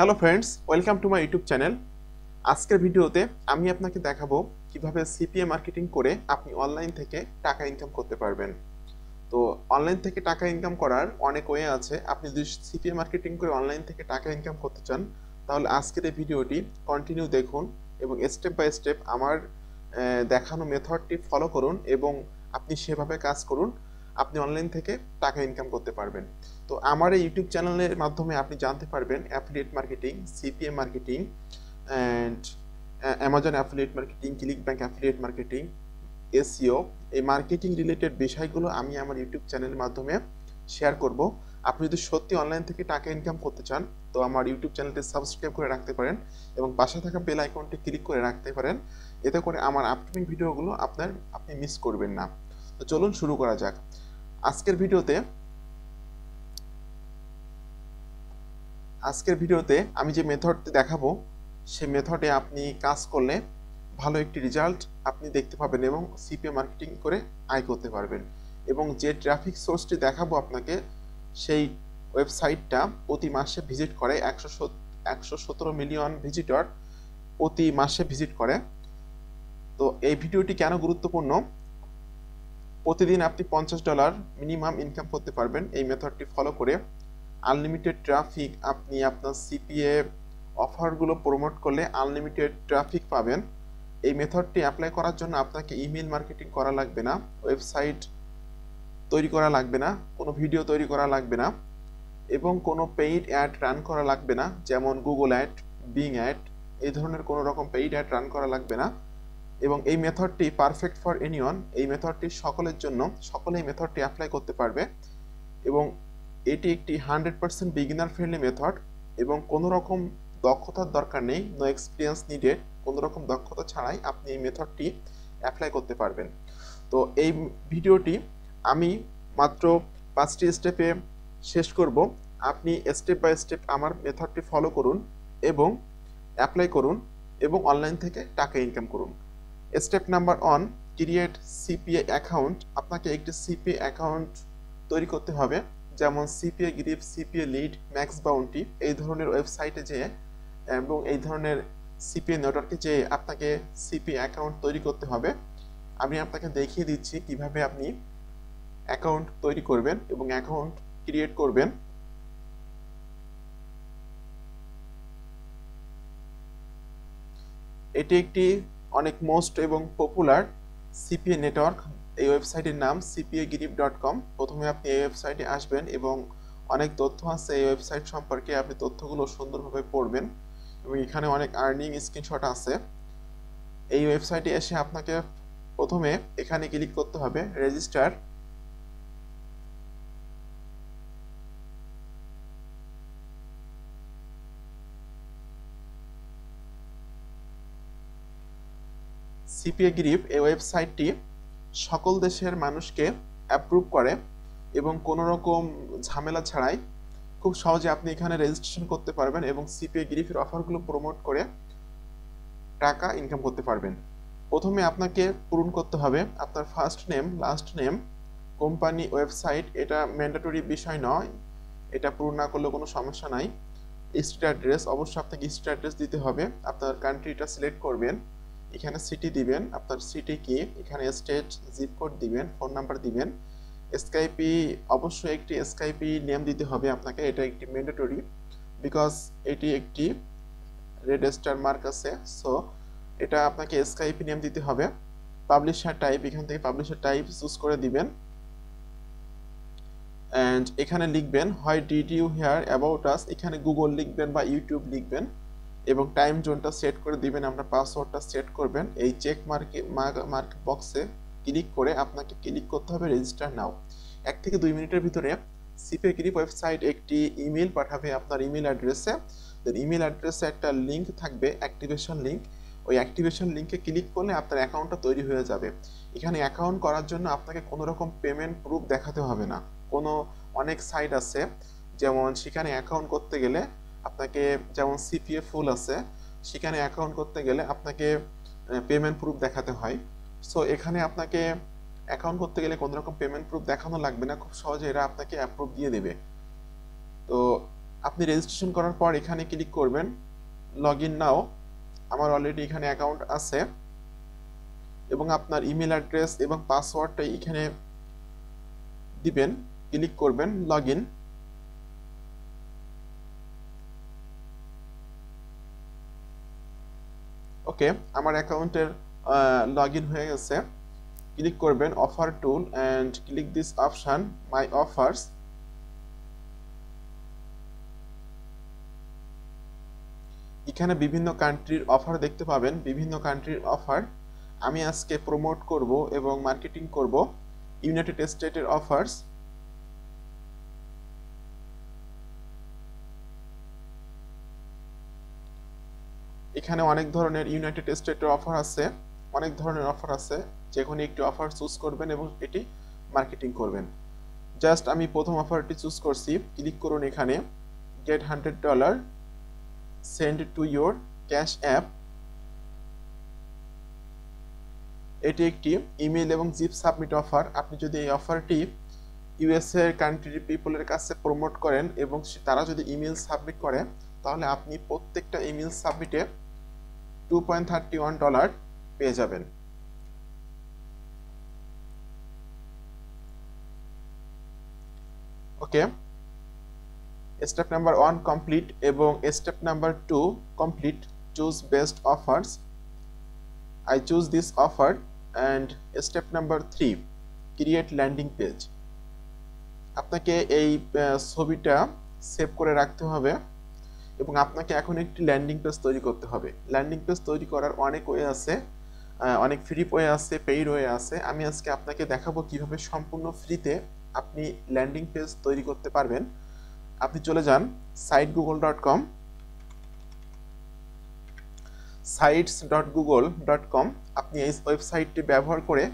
Hello friends, welcome to my YouTube channel. আজকের ভিডিওতে আমি আপনাকে দেখাবো কিভাবে সিপিএ মার্কেটিং করে আপনি অনলাইন থেকে টাকা ইনকাম করতে পারবেন। তো অনলাইন থেকে টাকা ইনকাম করার অনেক ওয়ে আছে। আপনি যদি সিপিএ মার্কেটিং করে অনলাইন থেকে টাকা ইনকাম করতে চান, তাহলে আজকের এই ভিডিওটি কন্টিনিউ দেখুন এবং স্টেপ বাই স্টেপ আমার দেখানো মেথডটি ফলো করুন এবং আপনি সেভাবে কাজ করুন। আপনি অনলাইন থেকে টাকা ইনকাম করতে পারবেন। তো আমার এই ইউটিউব চ্যানেলের মাধ্যমে আপনি জানতে পারবেন affiliate marketing, CPA marketing and Amazon affiliate marketing, click bank affiliate marketing, SEO, এই মার্কেটিং রিলেটেড বিষয়গুলো আমি আমার ইউটিউব চ্যানেলের মাধ্যমে শেয়ার করব। আপনি যদি সত্যি অনলাইন থেকে টাকা ইনকাম করতে চান, তো আমার ইউটিউব চ্যানেলটি সাবস্ক্রাইব করে রাখতে পারেন এবং পাশে থাকা বেল আইকনটি ক্লিক করে রাখতে পারেন। এতে করে আমার আপকামিং ভিডিওগুলো আপনি মিস করবেন না। তো চলুন শুরু করা যাক। আজকের ভিডিওতে আমি যে মেথডটি দেখাবো, সেই মেথডে আপনি কাজ করলে ভালো একটি রেজাল্ট আপনি দেখতে পাবেন এবং সিপিএ মার্কেটিং করে আয় করতে পারবেন। এবং যে ট্রাফিক সোর্সটি দেখাবো আপনাকে, সেই ওয়েবসাইটটা প্রতি মাসে ভিজিট করে 117 মিলিয়ন ভিজিটর প্রতি মাসে ভিজিট করে। তো এই ভিডিওটি কেন গুরুত্বপূর্ণ? প্রতিদিন আপনি $50 মিনিমাম ইনকাম করতে পারবেন এই মেথডটি ফলো করে। আনলিমিটেড ট্রাফিক, আপনি আপনার সিপিএ অফারগুলো প্রমোট করলে আনলিমিটেড ট্রাফিক পাবেন। এই মেথডটি অ্যাপ্লাই করার জন্য আপনাকে ইমেল মার্কেটিং করা লাগবে না, ওয়েবসাইট তৈরি করা লাগবে না, কোনো ভিডিও তৈরি করা লাগবে না এবং কোনো পেইড অ্যাড রান করা লাগবে না, যেমন গুগল অ্যাড, বিং অ্যাড, এই ধরনের কোনো রকম পেইড অ্যাড রান করা লাগবে না। এবং এই মেথডটি পারফেক্ট ফর এনিওয়ান, এই মেথডটি সকলের জন্য, সকলে এই মেথডটি অ্যাপ্লাই করতে পারবে এবং এটি একটি 100% বিগিনার ফ্রেন্ডলি মেথড এবং কোনো রকম দক্ষতার দরকার নেই, নো এক্সপিরিয়েন্স নিডেড। কোনো রকম দক্ষতা ছাড়াই আপনি এই মেথডটি অ্যাপ্লাই করতে পারবেন। তো এই ভিডিওটি আমি মাত্র 5টি স্টেপে শেষ করব। আপনি স্টেপ বাই স্টেপ আমার মেথডটি ফলো করুন এবং অ্যাপ্লাই করুন এবং অনলাইন থেকে টাকা ইনকাম করুন। Step number 1, create CPA account. আপনাকে একটি সিপিএ অ্যাকাউন্ট তৈরি করতে হবে, যেমন CPA Grip, CPA lead, MaxBounty, এই ধরনের ওয়েবসাইটে যেয়ে এবং এই ধরনের সিপিএ নেটওয়ার্কে যেয়ে আপনাকে সিপিএ অ্যাকাউন্ট তৈরি করতে হবে। আমি আপনাকে দেখিয়ে দিচ্ছি কিভাবে আপনি অ্যাকাউন্ট তৈরি করবেন এবং অ্যাকাউন্ট ক্রিয়েট করবেন। এটি একটি অনেক মোস্ট এবং পপুলার সিপিএ নেটওয়ার্ক। এই ওয়েবসাইটের নাম cpagrip.com। প্রথমে আপনি এই ওয়েবসাইটে আসবেন এবং অনেক তথ্য আছে এই ওয়েবসাইট সম্পর্কে, আপনি তথ্যগুলো সুন্দরভাবে পড়বেন এবং এখানে অনেক আর্নিং স্ক্রিনশট আছে। এই ওয়েবসাইটে এসে আপনাকে প্রথমে এখানে ক্লিক করতে হবে রেজিস্টার। সিপিএ গ্রিপ এই ওয়েবসাইটটি সকল দেশের মানুষকে অ্যাপ্রুভ করে এবং কোনো রকম ঝামেলা ছাড়াই খুব সহজে আপনি এখানে রেজিস্ট্রেশন করতে পারবেন এবং সিপিএ গ্রিপের অফারগুলো প্রমোট করে টাকা ইনকাম করতে পারবেন। প্রথমে আপনাকে পূরণ করতে হবে আপনার first name, last name, company, website. এটা ম্যান্ডেটরি বিষয় নয়, এটা পূরণ না করলে কোনো সমস্যা নাই। স্ট্রিট অ্যাড্রেস, অবশ্যই আপনাকে স্ট্রিট অ্যাড্রেস দিতে হবে। আপনার কান্ট্রিটা সিলেক্ট করবেন, এখানে সিটি দিবেন, আপনার সিটি কি, এখানে স্টেট, জিপ কোড দিবেন, ফোন নাম্বার দিবেন। স্কাইপি, অবশ্যই একটি স্কাইপি নেম দিতে হবে আপনাকে, এটা একটি ম্যান্ডেটরি বিকজ এটি একটি রেড স্টার মার্ক আছে, সো এটা আপনাকে স্কাইপি নেম দিতে হবে। পাবলিশার টাইপ, এখান থেকে পাবলিশার টাইপ চুজ করে দিবেন অ্যান্ড এখানে লিখবেন why did you hear about us, এখানে গুগল লিখবেন বা ইউটিউব লিখবেন এবং টাইম জোনটা সেট করে দিবেন। আপনার পাসওয়ার্ডটা সেট করবেন। এই চেক মার্ক বক্সে ক্লিক করে আপনাকে ক্লিক করতে হবে রেজিস্টার নাও। 1 থেকে 2 মিনিটের ভিতরে সিপিএ গ্রিপ ওয়েবসাইট একটি ইমেল পাঠাবে আপনার ইমেল অ্যাড্রেসে। দেন ইমেল অ্যাড্রেসে একটা লিঙ্ক থাকবে, অ্যাক্টিভেশন লিঙ্ক। ওই অ্যাক্টিভেশন লিঙ্কে ক্লিক করলে আপনার অ্যাকাউন্টটা তৈরি হয়ে যাবে। এখানে অ্যাকাউন্ট করার জন্য আপনাকে কোনো রকম পেমেন্ট প্রুফ দেখাতে হবে না। অনেক সাইট আছে, যেমন সেখানে অ্যাকাউন্ট করতে গেলে আপনাকে, যেমন সিপিএ ফুল আছে, সেখানে অ্যাকাউন্ট করতে গেলে আপনাকে পেমেন্ট প্রুফ দেখাতে হয়। সো এখানে আপনাকে অ্যাকাউন্ট করতে গেলে কোনো রকম পেমেন্ট প্রুফ দেখানো লাগবে না, খুব সহজে এরা আপনাকে অ্যাপ্রুভ দিয়ে দেবে। তো আপনি রেজিস্ট্রেশন করার পর এখানে ক্লিক করবেন লগ ইন নাও। আমার অলরেডি এখানে অ্যাকাউন্ট আছে এবং আপনার ইমেল অ্যাড্রেস এবং পাসওয়ার্ডটা এখানে দিবেন, ক্লিক করবেন লগ ইন। ওকে, আমার অ্যাকাউন্টের লগ ইন হয়ে গেছে। ক্লিক করবেন offer tool and click this option my offers. এখানে বিভিন্ন কান্ট্রির অফার দেখতে পাবেন, বিভিন্ন কান্ট্রির অফার। আমি আজকে প্রমোট করব এবং মার্কেটিং করব ইউনাইটেড স্টেটের অফার্স। এখানে অনেক ধরনের ইউনাইটেড স্টেটের অফার আছে, অনেক ধরনের অফার আছে। যে কোনো একটি অফার চুজ করবেন এবং এটি মার্কেটিং করবেন। জাস্ট আমি প্রথম অফারটি চুজ করছি, ক্লিক করুন এখানে get $100 send to your Cash App. এটি একটি ইমেল এবং জিপ সাবমিট অফার। আপনি যদি এই অফারটি ইউএসএ কান্ট্রির পিপলের কাছে প্রমোট করেন এবং তারা যদি ইমেল সাবমিট করে, তাহলে আপনি প্রত্যেকটা ইমেল সাবমিটে $2.31 পেয়ে যাবেন। ওকে, স্টেপ নাম্বার 1 কমপ্লিট এবং step number 2 complete. Choose best offers. I choose this offer and step number 3 create landing page। আপনাকে এই ছবিটা সেভ করে রাখতে হবে এবং আপনাকে এখন একটি ল্যান্ডিং পেজ তৈরি করতে হবে। ল্যান্ডিং পেজ তৈরি করার অনেক ওয়ে আছে, অনেক ফ্রি ওয়ে আছে, পেইড ওয়ে আছে। আমি আজকে আপনাকে দেখাবো কিভাবে সম্পূর্ণ ফ্রিতে আপনি ল্যান্ডিং পেজ তৈরি করতে পারবেন। আপনি চলে যান sitegoogle.com, sites.google.com। আপনি এই ওয়েবসাইটটি ব্যবহার করে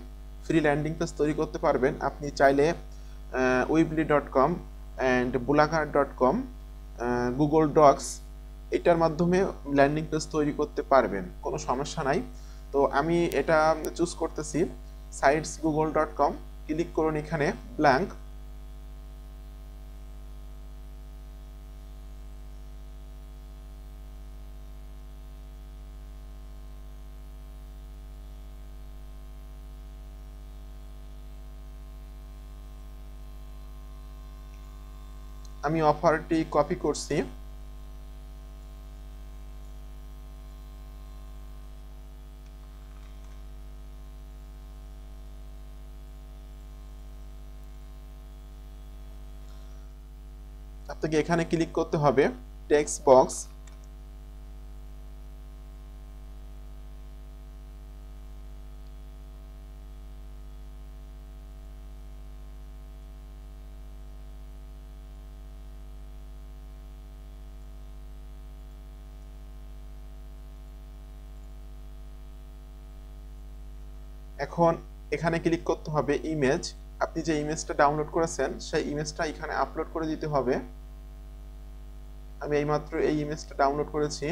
ফ্রি ল্যান্ডিং পেজ তৈরি করতে পারবেন। আপনি চাইলে weebly.com and blogger.com, Google docs এটার মাধ্যমে ল্যান্ডিং পেজ তৈরি করতে পারবেন, কোনো সমস্যা নাই। তো আমি এটা চুজ করতেছি sites.google.com। ক্লিক করুন এখানে ব্ল্যাঙ্ক। আমি অফারটি কপি করছি। আপনাকে এখানে ক্লিক করতে হবে টেক্সট বক্স। এখন এখানে ক্লিক করতে হবে ইমেজ। আপনি যে ইমেজটা ডাউনলোড করেছেন সেই ইমেজটা এখানে আপলোড করে দিতে হবে। আমি এইমাত্র এই ইমেজটা ডাউনলোড করেছি।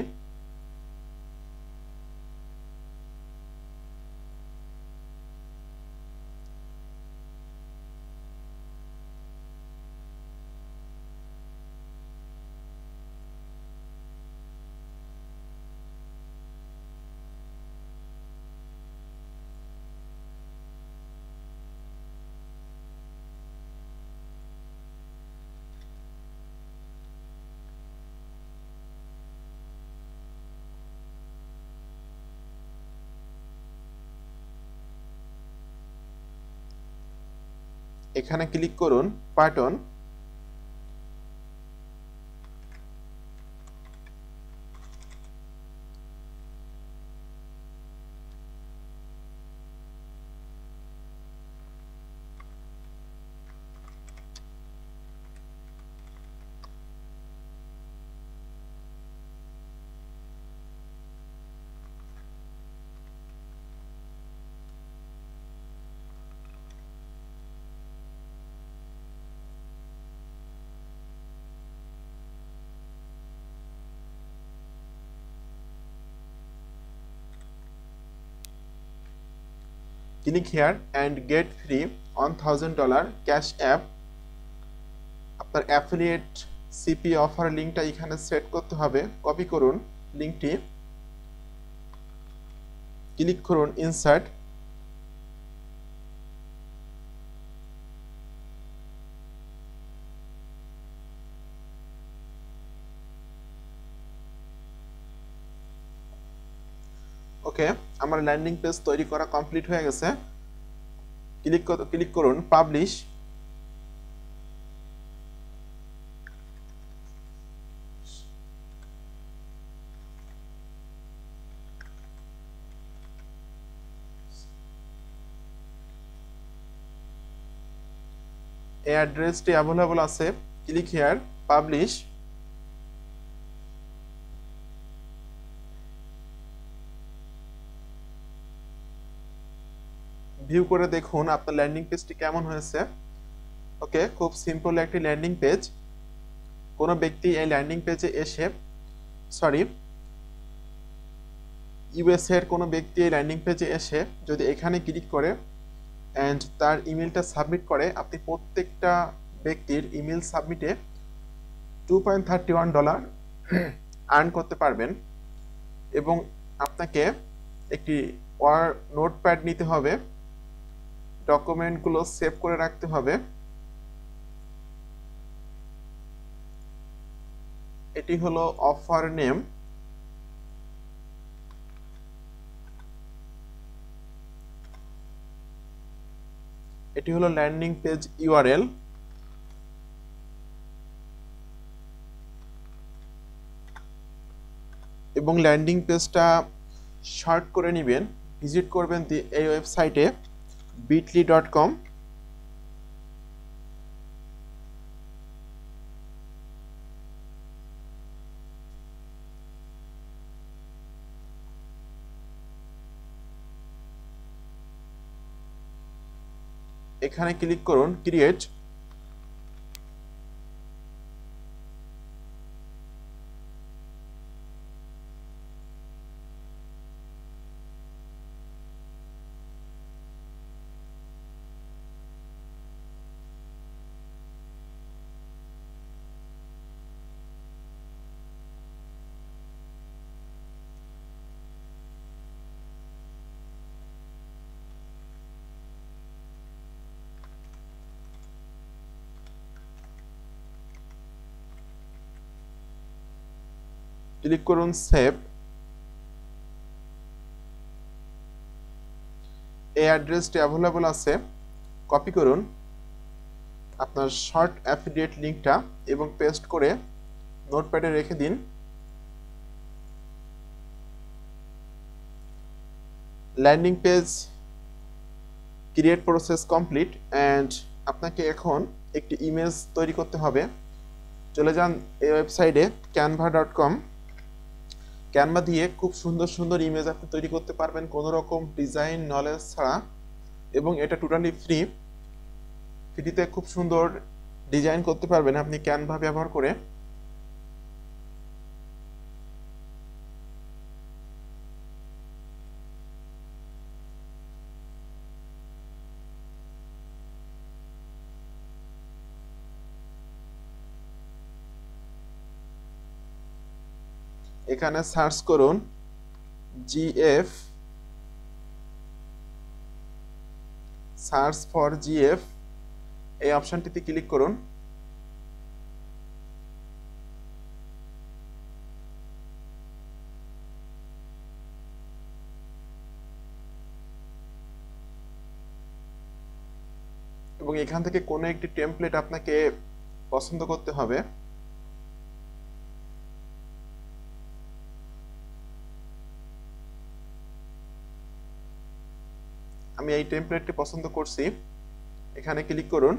এখানে ক্লিক করুন button. Click here and get free $1,000 cash app। আপনার অ্যাফিলিয়েট সিপি অফার লিঙ্কটা এখানে সেট করতে হবে। কপি করুন লিঙ্কটি, ক্লিক করুন ইনসার্ট, ওকে। আমার ল্যান্ডিং পেজ তৈরি করা কমপ্লিট হয়ে গেছে। ক্লিক করুন পাবলিশ। এই অ্যাড্রেসটি অ্যাভেলেবল আছে, ক্লিক হিয়ার, পাবলিশ। ভিউ করে দেখুন আপনার ল্যান্ডিং পেজটি কেমন হয়েছে। ওকে, খুব সিম্পল একটি ল্যান্ডিং পেজ। কোনো ব্যক্তি এই ল্যান্ডিং পেজে এসে, সরি, ইউএসএ এর কোনো ব্যক্তি এই ল্যান্ডিং পেজে এসে যদি এখানে ক্লিক করে অ্যান্ড তার ইমেলটা সাবমিট করে, আপনি প্রত্যেকটা ব্যক্তির ইমেল সাবমিটে $2.31 আর্ন করতে পারবেন। এবং আপনাকে একটি নোটপ্যাড নিতে হবে, ডকুমেন্টগুলো সেভ করে রাখতে হবে। এটি হলো অফার নেম, এটি হলো ল্যান্ডিং পেজ ইউআরএল, এবং ল্যান্ডিং পেজটা শর্ট করে নেবেন। ভিজিট করবেন এই ওয়েবসাইটে bitly.com। এখানে ক্লিক করুন ক্রিয়েট। ক্লিক করুন সেভ। এই অ্যাড্রেসটি অ্যাভেলেবল আছে, কপি করুন আপনার শর্ট অ্যাফিলিয়েট লিঙ্কটা এবং পেস্ট করে নোটপ্যাডে রেখে দিন। Landing page create process complete and আপনাকে এখন একটি ইমেজ তৈরি করতে হবে। চলে যান এই ওয়েবসাইটে canva.com। ক্যানভা দিয়ে খুব সুন্দর সুন্দর ইমেজ আপনি তৈরি করতে পারবেন কোনো রকম ডিজাইন নলেজ ছাড়া, এবং এটা টোটালি ফ্রিতে খুব সুন্দর ডিজাইন করতে পারবেন আপনি ক্যানভা ব্যবহার করে। এখানে সার্চ করুন জিএফ, সার্চ ফর জিএফ, এই অপশনটিতে ক্লিক করুন। এবং এখান থেকে কোনো একটি টেমপ্লেট আপনাকে পছন্দ করতে হবে। আমি এই টেমপ্লেটটি পছন্দ করছি, এখানে ক্লিক করুন।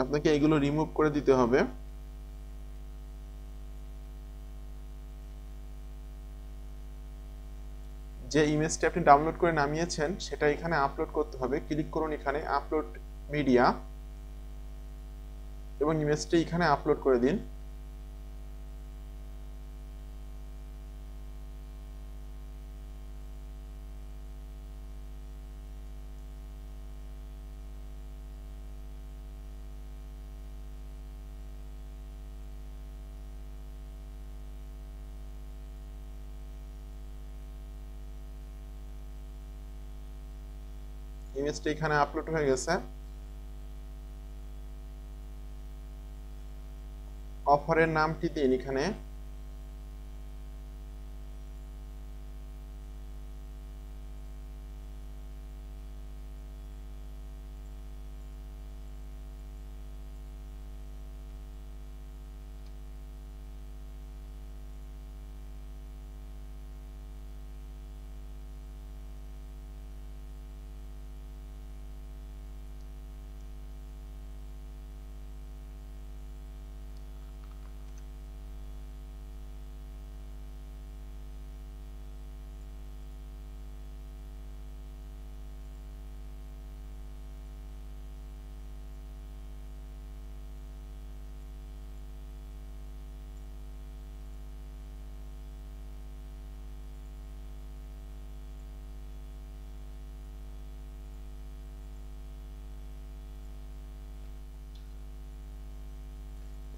আপনাকে এগুলো রিমুভ করে দিতে হবে। যে ইমেজটি আপনি ডাউনলোড করে নামিয়েছেন সেটা এখানে আপলোড করতে হবে। ক্লিক করুন এখানে আপলোড মিডিয়া এবং ইমেজটি এখানে আপলোড করে দিন। ইমেজটি এখানে আপলোড হয়ে গেছে। অফারের নামটি দিন এখানে।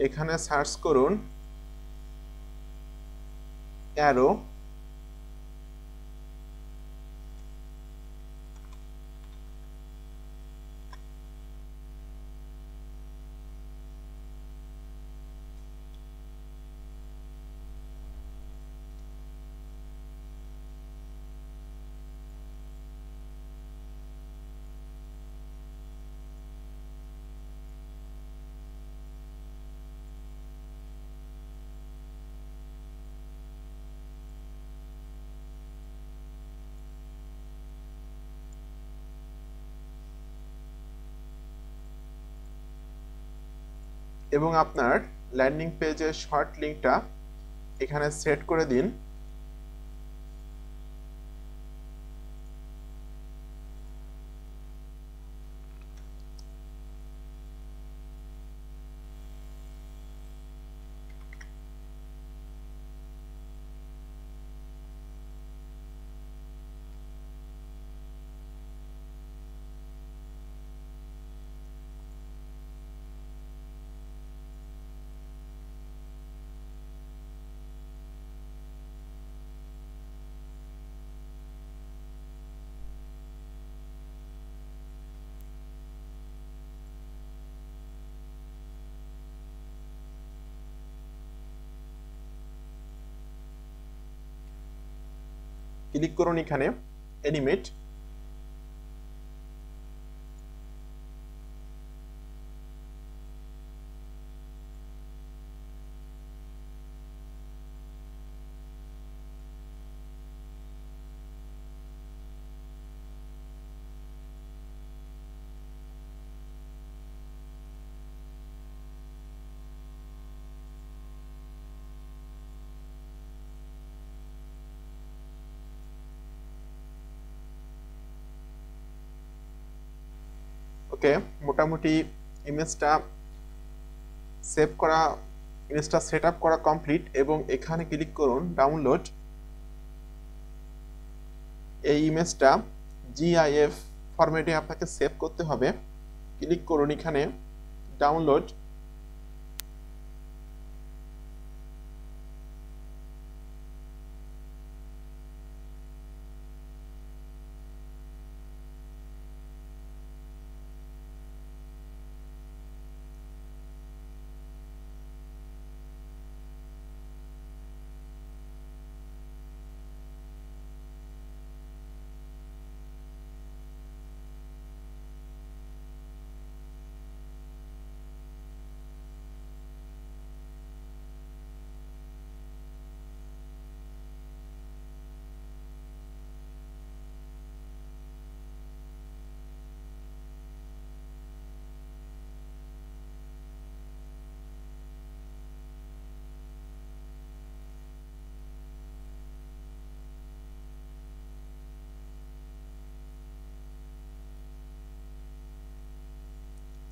এখানে সার্চ করুন অ্যারো। এবং আপনার ল্যান্ডিং পেজের শর্ট লিঙ্কটা এখানে সেট করে দিন। ক্লিক করুন এখানে অ্যানিমেট। ওকে, মোটামুটি ইমেজটা সেভ করা, ইমেজটা সেট আপ করা কমপ্লিট। এবং এখানে ক্লিক করুন ডাউনলোড। এই ইমেজটা জিআইএফ ফরম্যাটে আপনাকে সেভ করতে হবে। ক্লিক করুন এখানে download.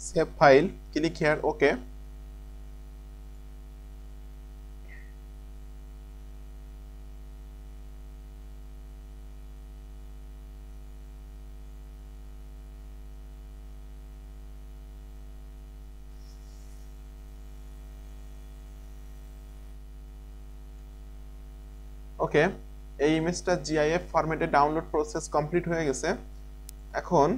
Save file, click here, okay. Okay, এই ইমেজটা জিআইএফ ফরম্যাটে ডাউনলোড প্রসেস কমপ্লিট হয়ে গেছে। এখন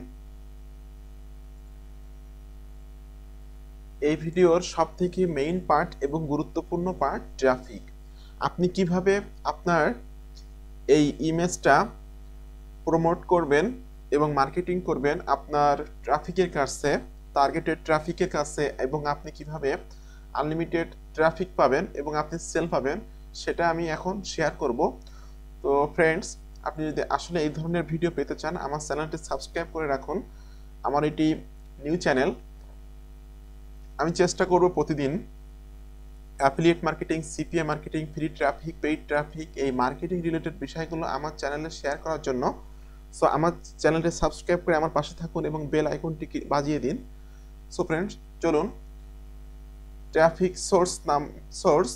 এই ভিডিওর সবথেকে মেইন পার্ট এবং গুরুত্বপূর্ণ পার্ট, ট্রাফিক। আপনি কিভাবে আপনার এই ইমেজটা প্রমোট করবেন এবং মার্কেটিং করবেন আপনার ট্রাফিকের কাছে, টার্গেটেড ট্রাফিকের কাছে, এবং আপনি কিভাবে আনলিমিটেড ট্রাফিক পাবেন এবং আপনি সেল পাবেন, সেটা আমি এখন শেয়ার করব। তো ফ্রেন্ডস, আপনি যদি আসলে এই ধরনের ভিডিও পেতে চান, আমার চ্যানেলটি সাবস্ক্রাইব করে রাখুন। আমার এটি নিউ চ্যানেল। আমি চেষ্টা করব প্রতিদিন affiliate marketing, CPA marketing, free traffic, paid traffic, এই মার্কেটিং রিলেটেড বিষয়গুলো আমার চ্যানেলে শেয়ার করার জন্য। সো আমার চ্যানেলটি সাবস্ক্রাইব করে আমার পাশে থাকুন এবং বেল আইকনটি বাজিয়ে দিন। সো ফ্রেন্ডস, চলুন। ট্রাফিক সোর্স নাম, source,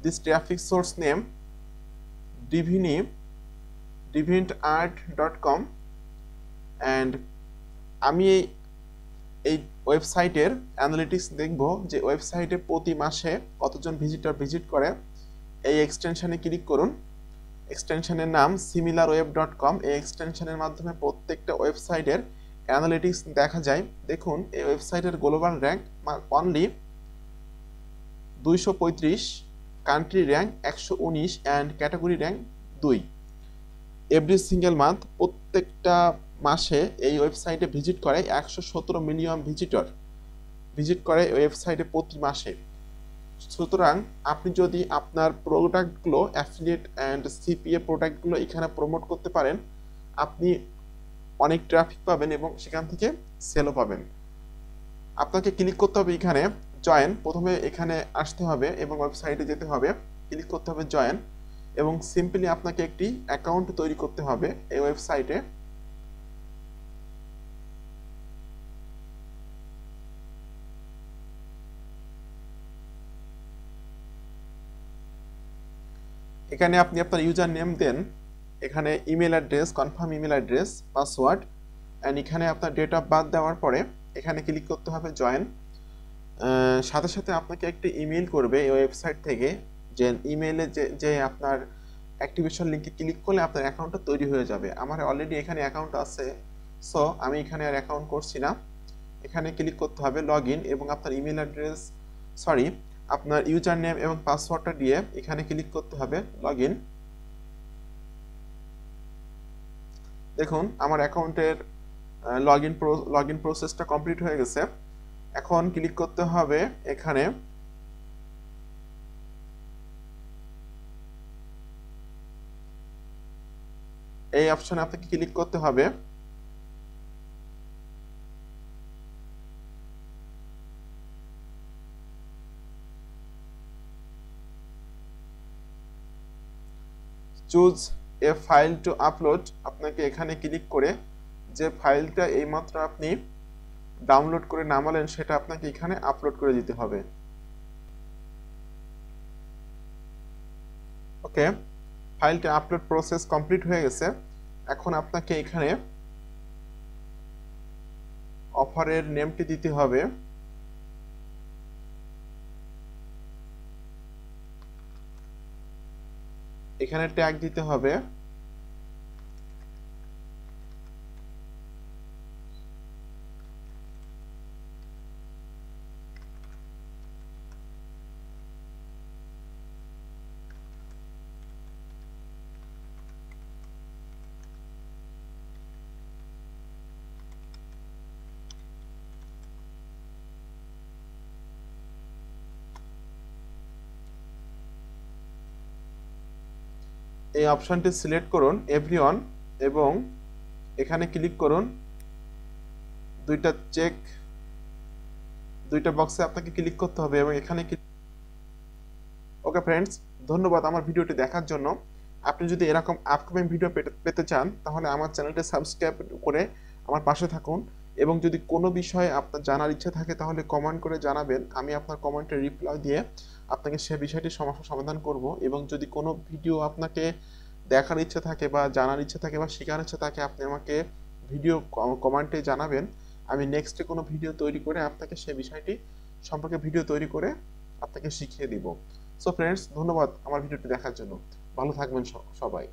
this traffic source name deviantart.com, and আমি এই ওয়েবসাইটের অ্যানালিটিক্স দেখব যে ওয়েবসাইটে প্রতি মাসে কতজন ভিজিটর ভিজিট করে। এই এক্সটেনশনে ক্লিক করুন। এক্সটেনশনের নাম similarweb.com। এই এক্সটেনশনের মাধ্যমে প্রত্যেকটা ওয়েবসাইটের অ্যানালিটিক্স দেখা যায়। দেখুন, এই ওয়েবসাইটের global rank only 235, country rank 119, and category rank 2। Every single month, প্রত্যেকটা মাসে এই ওয়েবসাইটে ভিজিট করে 117 মিলিয়ন ভিজিটর ভিজিট করে ওয়েবসাইটে প্রতি মাসে। সুতরাং আপনি যদি আপনার প্রোডাক্টগুলো, অ্যাফিলিয়েট অ্যান্ড সিপিএ প্রোডাক্টগুলো এখানে প্রমোট করতে পারেন, আপনি অনেক ট্রাফিক পাবেন এবং সেখান থেকে সেলও পাবেন। আপনাকে ক্লিক করতে হবে এখানে জয়েন। প্রথমে এখানে আসতে হবে এবং ওয়েবসাইটে যেতে হবে, ক্লিক করতে হবে জয়েন, এবং সিম্পলি আপনাকে একটি অ্যাকাউন্ট তৈরি করতে হবে এই ওয়েবসাইটে। এখানে আপনি আপনার ইউজার নেম দেন, এখানে email address, confirm email address, password, and এখানে আপনার ডেট অফ বার্থ দেওয়ার পরে এখানে ক্লিক করতে হবে জয়েন। সাথে সাথে আপনাকে একটি ইমেল করবে এই ওয়েবসাইট থেকে, যে ইমেলে যে আপনার অ্যাক্টিভেশন লিঙ্কে ক্লিক করলে আপনার অ্যাকাউন্টটা তৈরি হয়ে যাবে। আমার অলরেডি এখানে অ্যাকাউন্ট আছে, সো আমি এখানে আর অ্যাকাউন্ট করছি না। এখানে ক্লিক করতে হবে লগ ইন, এবং আপনার ইমেল অ্যাড্রেস, আপনার ইউজার নেম এবং পাসওয়ার্ডটা দিয়ে এখানে ক্লিক করতে হবে লগ ইন। দেখুন, আমার অ্যাকাউন্টের লগ ইন প্রসেসটা কমপ্লিট হয়ে গেছে। এখন ক্লিক করতে হবে এখানে এই অপশনে আপনাকে ক্লিক করতে হবে। Choose a file to upload, আপনাকে এখানে ক্লিক করে যে ফাইলটা এইমাত্র আপনি ডাউনলোড করে নামালেন সেটা আপনাকে এখানে আপলোড করে দিতে হবে। ওকে, ফাইলটা আপলোড প্রসেস কমপ্লিট হয়ে গেছে। এখন আপনাকে এখানে অফারের নেমটি দিতে হবে। এখানে ট্যাগ দিতে হবে। এই অপশনটি সিলেক্ট করুন এভরিওয়ান, এবং এখানে ক্লিক করুন। দুইটা বক্সে আপনাকে ক্লিক করতে হবে এবং এখানে। ওকে ফ্রেন্ডস, ধন্যবাদ আমার ভিডিওটি দেখার জন্য। আপনি যদি এরকম আপকামিং ভিডিও পেতে চান তাহলে আমার চ্যানেলটি সাবস্ক্রাইব করে আমার পাশে থাকুন এবং যদি কোনো বিষয়ে আপনার জানার ইচ্ছা থাকে তাহলে কমেন্ট করে জানাবেন, আমি আপনার কমেন্টের রিপ্লাই দিয়ে আপনাকে সে বিষয়টি সমস্যার সমাধান করব। এবং যদি কোনো ভিডিও আপনাকে দেখার ইচ্ছা থাকে বা জানার ইচ্ছা থাকে বা শেখার ইচ্ছা থাকে, আপনি আমাকে ভিডিও কমেন্টে জানাবেন। আমি নেক্সটে কোনো ভিডিও তৈরি করে আপনাকে সে বিষয়টি সম্পর্কে ভিডিও তৈরি করে আপনাকে শিখিয়ে দিব। সো ফ্রেন্ডস, ধন্যবাদ আমার ভিডিওটি দেখার জন্য। ভালো থাকবেন সবাই।